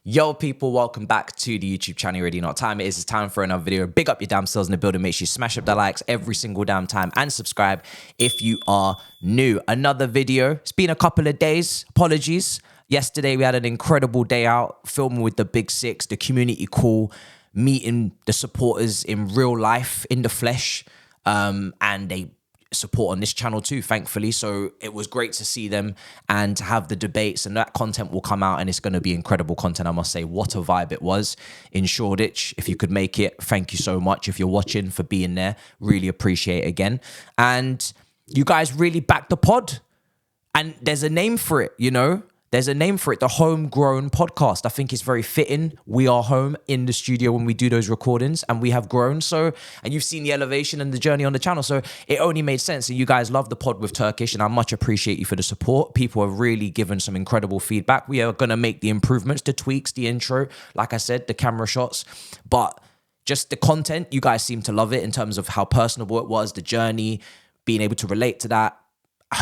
Yo, people, welcome back to the YouTube channel. You already know what time it is. It's time for another video. Big up your damn selves in the building. Make sure you smash up the likes every single damn time and subscribe if you are new. Another video. It's been a couple of days. Apologies. Yesterday, we had an incredible day out filming with the Big Six, the community call, meeting the supporters in real life, in the flesh, and they support on this channel too, thankfully. So it was great to see them and to have the debates, and that content will come out and it's going to be incredible content. I must say, what a vibe it was in Shoreditch. If you could make it, thank you so much. If you're watching, for being there, really appreciate it again. And you guys really backed the pod, and there's a name for it, you know. There's a name for it, the Homegrown Podcast. I think it's very fitting. We are home in the studio when we do those recordings, and we have grown. So, and you've seen the elevation and the journey on the channel. So it only made sense. And you guys love the pod with Turkish, and I much appreciate you for the support. People have really given some incredible feedback. We are going to make the improvements, the tweaks, the intro, like I said, the camera shots, but just the content, you guys seem to love it in terms of how personable it was, the journey, being able to relate to that,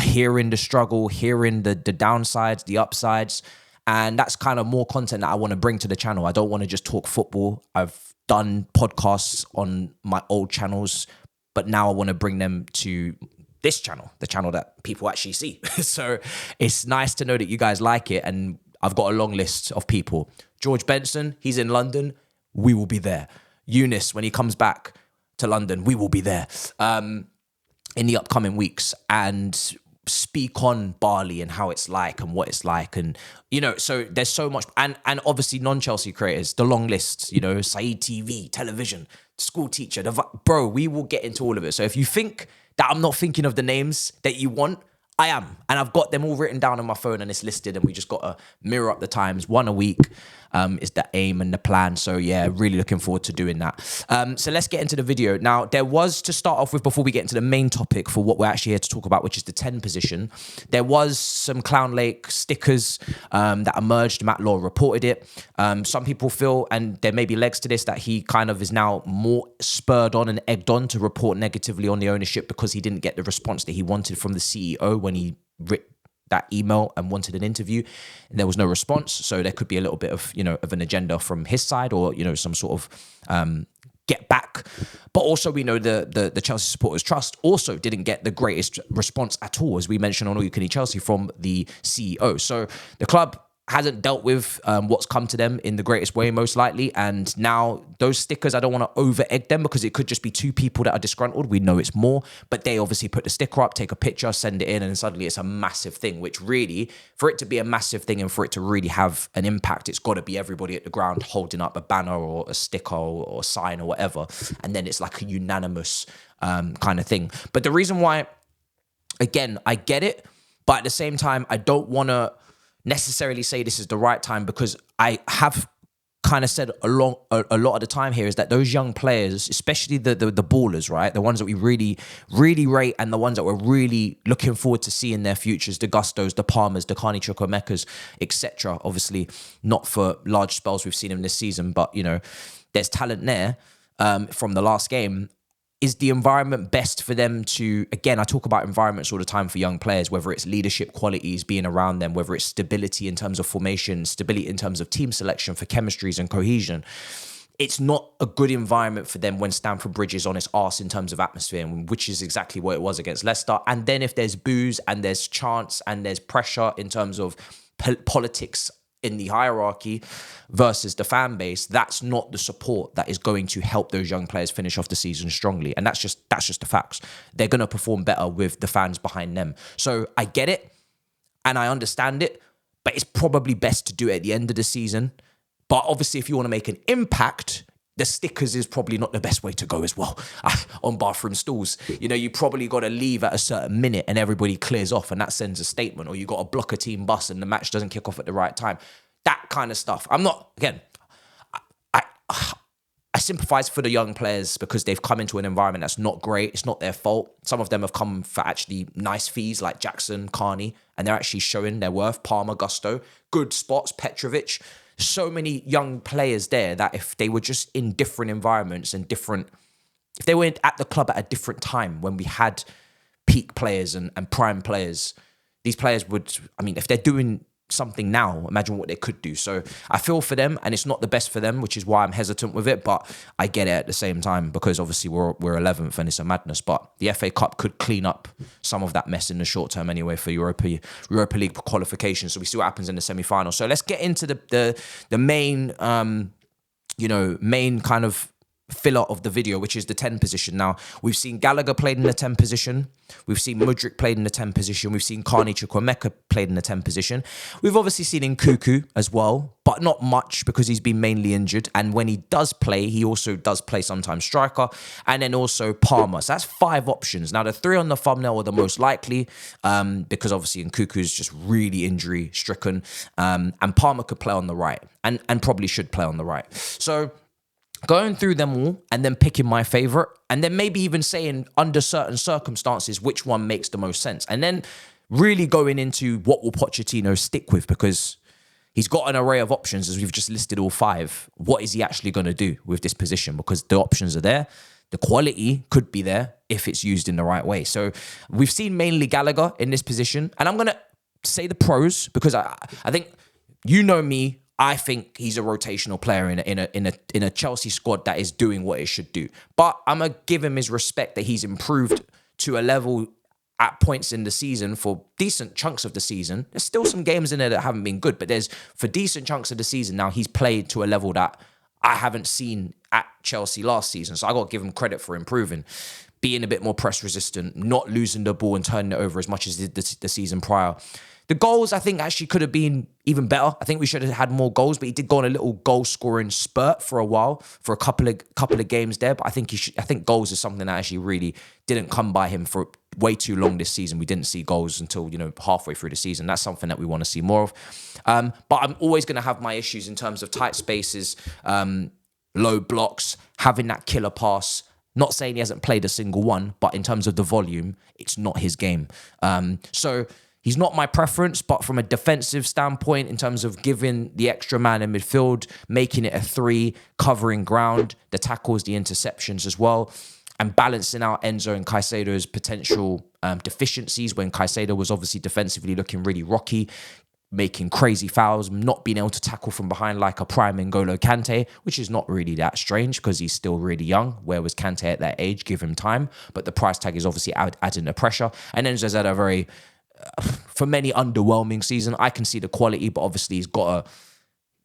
hearing the struggle, hearing the downsides, the upsides. And that's kind of more content that I want to bring to the channel. I don't want to just talk football. I've done podcasts on my old channels, but now I want to bring them to this channel, the channel that people actually see. So it's nice to know that you guys like it. And I've got a long list of people. George Benson, he's in London. We will be there. Eunice, when he comes back to London, we will be there. In the upcoming weeks, and speak on Bali and how it's like and what it's like. And, you know, so there's so much. And obviously non-Chelsea creators, the long list, you know, Saeed TV, television, school teacher. Bro, we will get into all of it. So if you think that I'm not thinking of the names that you want, I am. And I've got them all written down on my phone and it's listed, and we just got to mirror up the times. One a week is the aim and the plan. So yeah, really looking forward to doing that. So let's get into the video. Now, there was, to start off with, before we get into the main topic for what we're actually here to talk about, which is the 10 position, there was some Clown Lake stickers that emerged. Matt Law reported it. Some people feel, and there may be legs to this, that he kind of is now more spurred on and egged on to report negatively on the ownership because he didn't get the response that he wanted from the CEO when he wrote that email and wanted an interview, and there was no response. So there could be a little bit of, you know, of an agenda from his side, or, you know, some sort of get back. But also we know the Chelsea Supporters Trust also didn't get the greatest response at all, as we mentioned on All You Can Eat Chelsea, from the CEO. So the club hasn't dealt with what's come to them in the greatest way, most likely. And now those stickers, I don't want to over egg them because it could just be two people that are disgruntled. We know it's more, but they obviously put the sticker up, take a picture, send it in, and suddenly it's a massive thing, which really, for it to be a massive thing and for it to really have an impact, it's got to be everybody at the ground holding up a banner or a sticker or a sign or whatever. And then it's like a unanimous kind of thing. But the reason why, again, I get it, but at the same time, I don't want to necessarily say this is the right time, because I have kind of said a lot of the time here is that those young players, especially the ballers, right, the ones that we really rate and the ones that we're really looking forward to seeing their futures, the Gustos, the Palmers, the Carney Chukwuemekas, etc. Obviously not for large spells we've seen him this season, but, you know, there's talent there from the last game. Is the environment best for them to, again, I talk about environments all the time for young players, whether it's leadership qualities being around them, whether it's stability in terms of formation, stability in terms of team selection for chemistries and cohesion. It's not a good environment for them when Stamford Bridge is on its arse in terms of atmosphere, which is exactly what it was against Leicester. And then if there's boos and there's chants and there's pressure in terms of politics in the hierarchy versus the fan base, that's not the support that is going to help those young players finish off the season strongly. And that's just the facts. They're going to perform better with the fans behind them. So I get it and I understand it, but it's probably best to do it at the end of the season. But obviously, if you want to make an impact, the stickers is probably not the best way to go as well on bathroom stools. You know, you probably got to leave at a certain minute and everybody clears off and that sends a statement, or you got to block a team bus and the match doesn't kick off at the right time. That kind of stuff. I'm not, again, I sympathize for the young players because they've come into an environment that's not great. It's not their fault. Some of them have come for actually nice fees, like Jackson, Carney, and they're actually showing their worth. Palmer, Gusto, good spots, Petrovic. So many young players there that if they were just in different environments and if they were at the club at a different time when we had peak players and prime players, these players would, I mean, if they're doing something now, imagine what they could do. So I feel for them, and it's not the best for them, which is why I'm hesitant with it, but I get it at the same time, because obviously we're 11th and it's a madness, but the FA Cup could clean up some of that mess in the short term anyway for Europa League qualification. So we see what happens in the semi-final. So let's get into the main main kind of filler of the video, which is the 10 position. Now, we've seen Gallagher played in the 10 position. We've seen Mudryk played in the 10 position. We've seen Carney Chukwuemeka played in the 10 position. We've obviously seen Nkuku as well, but not much because he's been mainly injured. And when he does play, he also does play sometimes striker. And then also Palmer. So that's 5 options. Now, the 3 on the thumbnail are the most likely because obviously Nkuku is just really injury stricken. And Palmer could play on the right and probably should play on the right. So going through them all and then picking my favorite, and then maybe even saying under certain circumstances which one makes the most sense, and then really going into what will Pochettino stick with, because he's got an array of options, as we've just listed all 5. What is he actually going to do with this position? Because the options are there. The quality could be there if it's used in the right way. So we've seen mainly Gallagher in this position, and I'm going to say the pros because I think, you know me, I think he's a rotational player in a Chelsea squad that is doing what it should do. But I'm going to give him his respect that he's improved to a level at points in the season for decent chunks of the season. There's still some games in there that haven't been good, but for decent chunks of the season now, he's played to a level that I haven't seen at Chelsea last season. So I got to give him credit for improving, being a bit more press resistant, not losing the ball and turning it over as much as the season prior. The goals, I think, actually could have been even better. I think we should have had more goals, but he did go on a little goal-scoring spurt for a while, for a couple of games there. But I think goals is something that actually really didn't come by him for way too long this season. We didn't see goals until halfway through the season. That's something that we want to see more of. But I'm always going to have my issues in terms of tight spaces, low blocks, having that killer pass. Not saying he hasn't played a single one, but in terms of the volume, it's not his game. So he's not my preference, but from a defensive standpoint, in terms of giving the extra man in midfield, making it a 3, covering ground, the tackles, the interceptions as well, and balancing out Enzo and Caicedo's potential deficiencies when Caicedo was obviously defensively looking really rocky, making crazy fouls, not being able to tackle from behind like a prime N'Golo Kante, which is not really that strange because he's still really young. Where was Kante at that age? Give him time. But the price tag is obviously adding the pressure. And Enzo's had a very, for many, underwhelming season. I can see the quality, but obviously he's got to,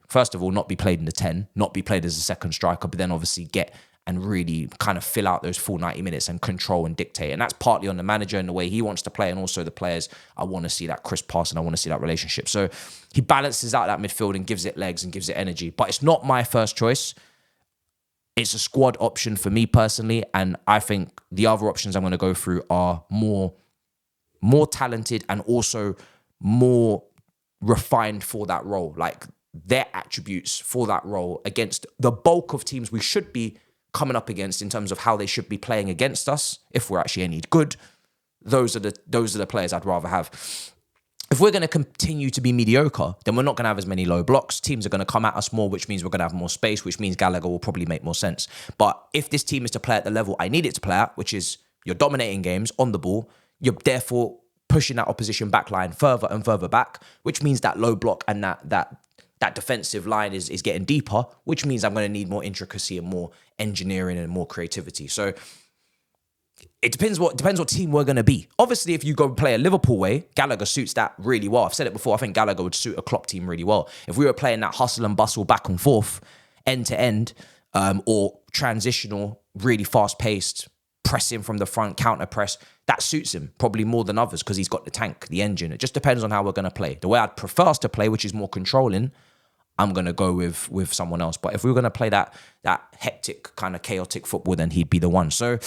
first of all, not be played in the 10, not be played as a second striker, but then obviously get and really kind of fill out those full 90 minutes and control and dictate. And that's partly on the manager and the way he wants to play, and also the players. I want to see that crisp pass and I want to see that relationship. So he balances out that midfield and gives it legs and gives it energy. But it's not my first choice. It's a squad option for me personally, and I think the other options I'm going to go through are more talented and also more refined for that role. Like their attributes for that role against the bulk of teams we should be coming up against in terms of how they should be playing against us, if we're actually any good. Those are the players I'd rather have. If we're going to continue to be mediocre, then we're not going to have as many low blocks. Teams are going to come at us more, which means we're going to have more space, which means Gallagher will probably make more sense. But if this team is to play at the level I need it to play at, which is you're dominating games on the ball, you're therefore pushing that opposition back line further and further back, which means that low block and that defensive line is getting deeper, which means I'm going to need more intricacy and more engineering and more creativity. So it depends what team we're going to be. Obviously, if you go play a Liverpool way, Gallagher suits that really well. I've said it before, I think Gallagher would suit a Klopp team really well. If we were playing that hustle and bustle back and forth, end to end, or transitional, really fast-paced, pressing from the front, counter press, that suits him probably more than others because he's got the tank, the engine. It just depends on how we're going to play. The way I'd prefer us to play, which is more controlling, I'm going to go with someone else. But if we were going to play that hectic, kind of chaotic football, then he'd be the one. So,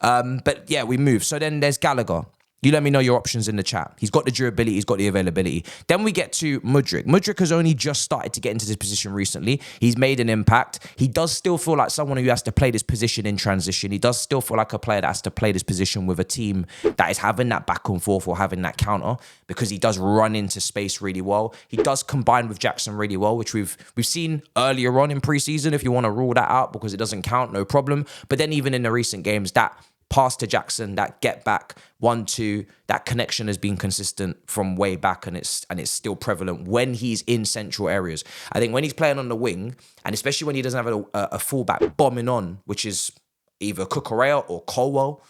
but yeah, we move. So then there's Gallagher. You let me know your options in the chat. He's got the durability, he's got the availability. Then we get to Mudryk. Mudryk has only just started to get into this position recently. He's made an impact. He does still feel like someone who has to play this position in transition. He does still feel like a player that has to play this position with a team that is having that back and forth or having that counter, because he does run into space really well. He does combine with Jackson really well, which we've seen earlier on in preseason. If you want to rule that out because it doesn't count, no problem. But then even in the recent games, that pass to Jackson, that get back, 1-2, that connection has been consistent from way back, and it's still prevalent when he's in central areas. I think when he's playing on the wing, and especially when he doesn't have a fullback bombing on, which is either Cucurella or Colwell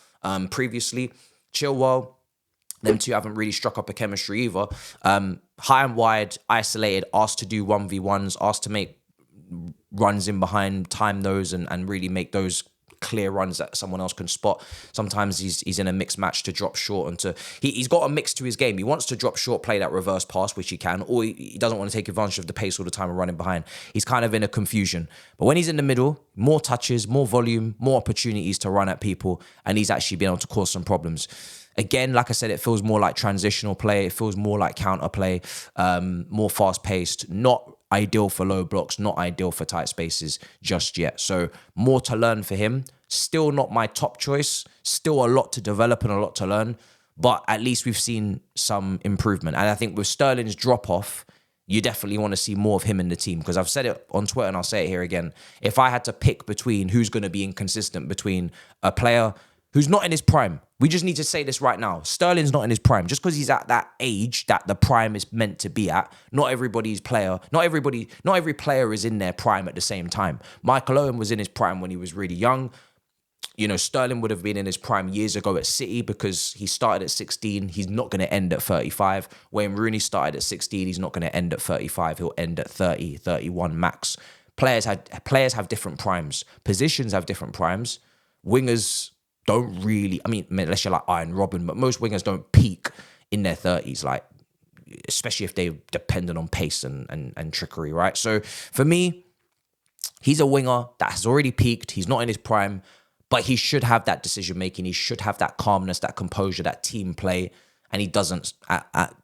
previously, Chilwell, them two haven't really struck up a chemistry either. High and wide, isolated, asked to do 1v1s, asked to make runs in behind, time those, and really make those clear runs that someone else can spot. Sometimes he's in a mixed match to drop short and he's got a mix to his game. He wants to drop short, play that reverse pass, which he can, or he doesn't want to take advantage of the pace all the time and running behind. He's kind of in a confusion. But when he's in the middle, more touches, more volume, more opportunities to run at people, and he's actually been able to cause some problems. Again, like I said, it feels more like transitional play. It feels more like counter play, more fast-paced, not ideal for low blocks, not ideal for tight spaces just yet. So more to learn for him. Still not my top choice. Still a lot to develop and a lot to learn. But at least we've seen some improvement. And I think with Sterling's drop-off, you definitely want to see more of him in the team. Because I've said it on Twitter and I'll say it here again. If I had to pick between who's going to be inconsistent between a player who's not in his prime. We just need to say this right now. Sterling's not in his prime. Just because he's at that age that the prime is meant to be at, not every player is in their prime at the same time. Michael Owen was in his prime when he was really young. You know, Sterling would have been in his prime years ago at City because he started at 16. He's not going to end at 35. Wayne Rooney started at 16. He's not going to end at 35. He'll end at 30, 31 max. Players have different primes. Positions have different primes. Wingers don't really, I mean, unless you're like Iron Robin, but most wingers don't peak in their 30s, like, especially if they're dependent on pace and trickery, right? So for me, he's a winger that has already peaked. He's not in his prime, but he should have that decision making. He should have that calmness, that composure, that team play, and he doesn't at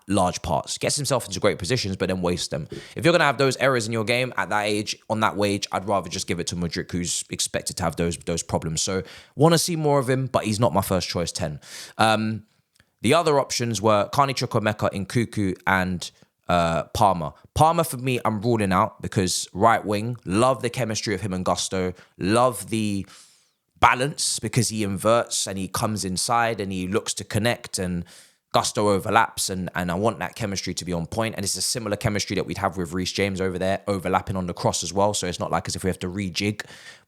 large parts. Gets himself into great positions, but then wastes them. If you're going to have those errors in your game at that age, on that wage, I'd rather just give it to Mudryk, who's expected to have those problems. So want to see more of him, but he's not my first choice 10. The other options were Carney Chukwuemeka, Nkuku, and Palmer. Palmer, for me, I'm ruling out because right wing, love the chemistry of him and Gusto, love the balance because he inverts and he comes inside and he looks to connect and Gusto overlaps, and I want that chemistry to be on point. And it's a similar chemistry that we'd have with Reece James over there, overlapping on the cross as well. So it's not like as if we have to rejig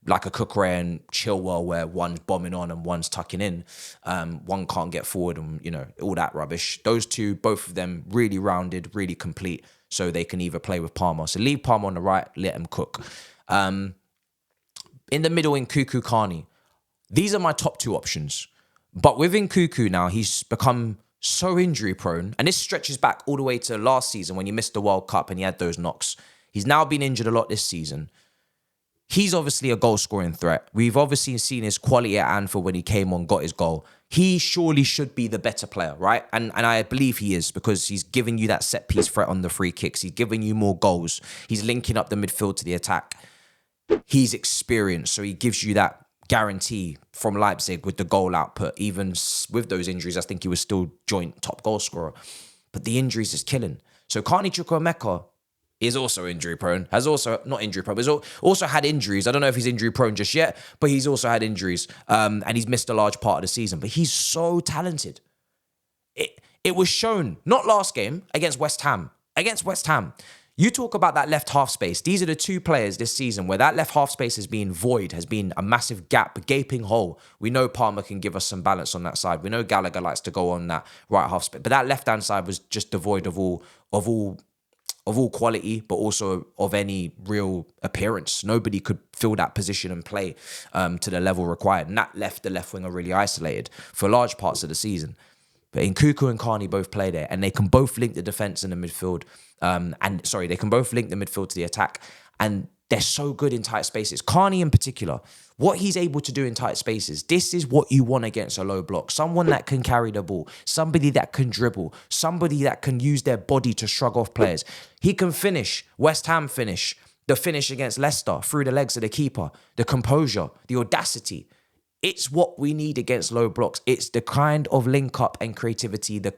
like a Cucurella and Chilwell where one's bombing on and one's tucking in. One can't get forward and, you know, all that rubbish. Those two, both of them really rounded, really complete, so they can either play with Palmer. So leave Palmer on the right, let him cook. In the middle, in Nkuku, Carney. These are my top two options. But with Nkuku now, he's become so injury prone, and this stretches back all the way to last season when he missed the World Cup and he had those knocks. He's now been injured a lot this season. He's obviously a goal scoring threat. We've obviously seen his quality at Anfield when he came on, got his goal. He surely should be the better player, right? And I believe he is, because he's giving you that set piece threat on the free kicks. He's giving you more goals. He's linking up the midfield to the attack. He's experienced, so he gives you that guarantee from Leipzig with the goal output. Even with those injuries, I think he was still joint top goal scorer. But the injuries is killing. So Carney Chukwuemeka is also injury prone. Has also, not injury prone, but also had injuries. I don't know if he's injury prone just yet, but he's also had injuries. And he's missed a large part of the season. But he's so talented. It was shown, not last game, against West Ham. Against West Ham. You talk about that left half space. These are the two players this season where that left half space has been void, has been a massive gap, a gaping hole. We know Palmer can give us some balance on that side. We know Gallagher likes to go on that right half space. But that left-hand side was just devoid of all quality, but also of any real appearance. Nobody could fill that position and play to the level required. And that left the left winger really isolated for large parts of the season. But Nkuku and Carney both play there, and they can both link the defense and the midfield. They can both link the midfield to the attack, and they're so good in tight spaces. Carney in particular, what he's able to do in tight spaces, this is what you want against a low block. Someone that can carry the ball, somebody that can dribble, somebody that can use their body to shrug off players. He can finish, West Ham finish, the finish against Leicester through the legs of the keeper, the composure, the audacity. It's what we need against low blocks. It's the kind of link up and creativity the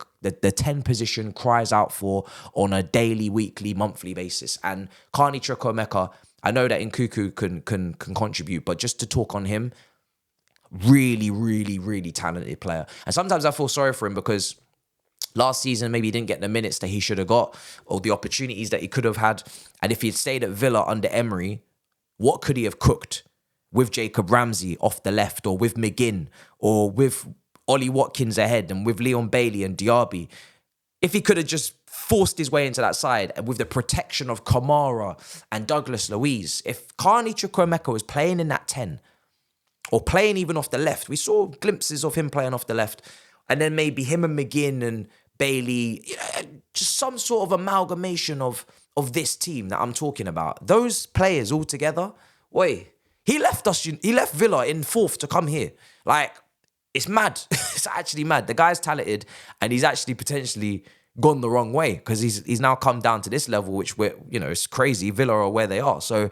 10 position cries out for on a daily, weekly, monthly basis. And Carney Chukwuemeka, I know that Nkuku can contribute, but just to talk on him, Really, really, really talented player. And sometimes I feel sorry for him because last season, maybe he didn't get the minutes that he should have got or the opportunities that he could have had. And if he'd stayed at Villa under Emery, what could he have cooked with Jacob Ramsey off the left, or with McGinn, or with Ollie Watkins ahead, and with Leon Bailey and Diaby? If he could have just forced his way into that side, and with the protection of Kamara and Douglas Luiz, if Carney Chukwuemeka was playing in that 10, or playing even off the left, we saw glimpses of him playing off the left, and then maybe him and McGinn and Bailey, just some sort of amalgamation of this team that I'm talking about. Those players all together, he left Villa in 4th to come here. Like, it's mad. It's actually mad. The guy's talented, and he's actually potentially gone the wrong way because he's now come down to this level, which it's crazy. Villa are where they are. So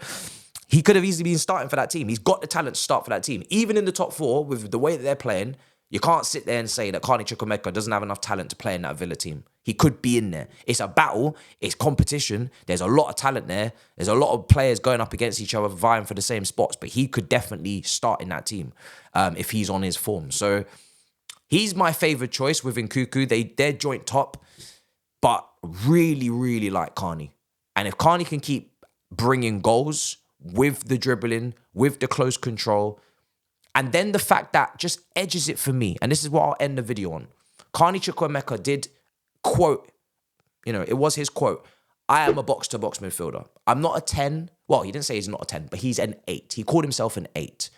he could have easily been starting for that team. He's got the talent to start for that team. Even in the top 4, with the way that they're playing, you can't sit there and say that Carney Chukwuemeka doesn't have enough talent to play in that Villa team. He could be in there. It's a battle. It's competition. There's a lot of talent there. There's a lot of players going up against each other, vying for the same spots. But he could definitely start in that team if he's on his form. So he's my favourite choice with Nkuku. They're joint top, but really, really like Carney. And if Carney can keep bringing goals with the dribbling, with the close control, and then the fact that just edges it for me, and this is what I'll end the video on. Carney Chukwuemeka did quote, it was his quote, "I am a box-to-box midfielder. I'm not a 10. Well, he didn't say he's not a 10, but he's an 8. He called himself an 8.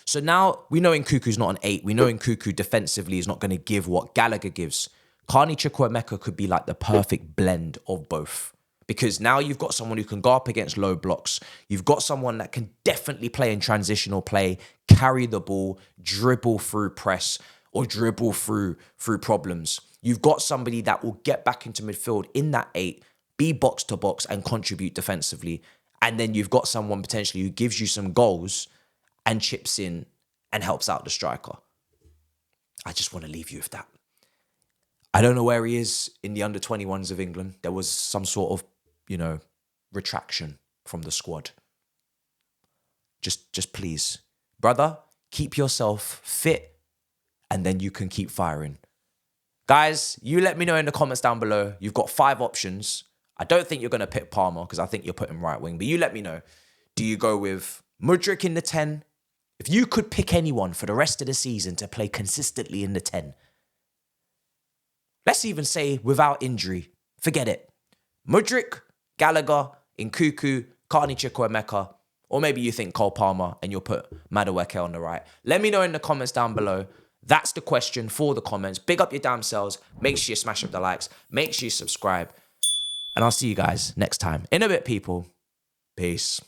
So now we know Nkuku's not an 8. We know Nkuku defensively is not going to give what Gallagher gives. Carney Chukwuemeka could be like the perfect blend of both. Because now you've got someone who can go up against low blocks. You've got someone that can definitely play in transitional play, carry the ball, dribble through press, or dribble through problems. You've got somebody that will get back into midfield in that 8, be box to box and contribute defensively. And then you've got someone potentially who gives you some goals and chips in and helps out the striker. I just want to leave you with that. I don't know where he is in the under-21s of England. There was some sort of retraction from the squad. Just please, brother, keep yourself fit and then you can keep firing. Guys, you let me know in the comments down below. You've got 5 options. I don't think you're going to pick Palmer because I think you're putting right wing, but you let me know. Do you go with Mudryk in the 10? If you could pick anyone for the rest of the season to play consistently in the 10, let's even say without injury, forget it. Mudryk, Gallagher, Nkuku, Carney Chukwuemeka, or maybe you think Cole Palmer and you'll put Madueke on the right. Let me know in the comments down below. That's the question for the comments. Big up your damn selves. Make sure you smash up the likes. Make sure you subscribe. And I'll see you guys next time. In a bit, people. Peace.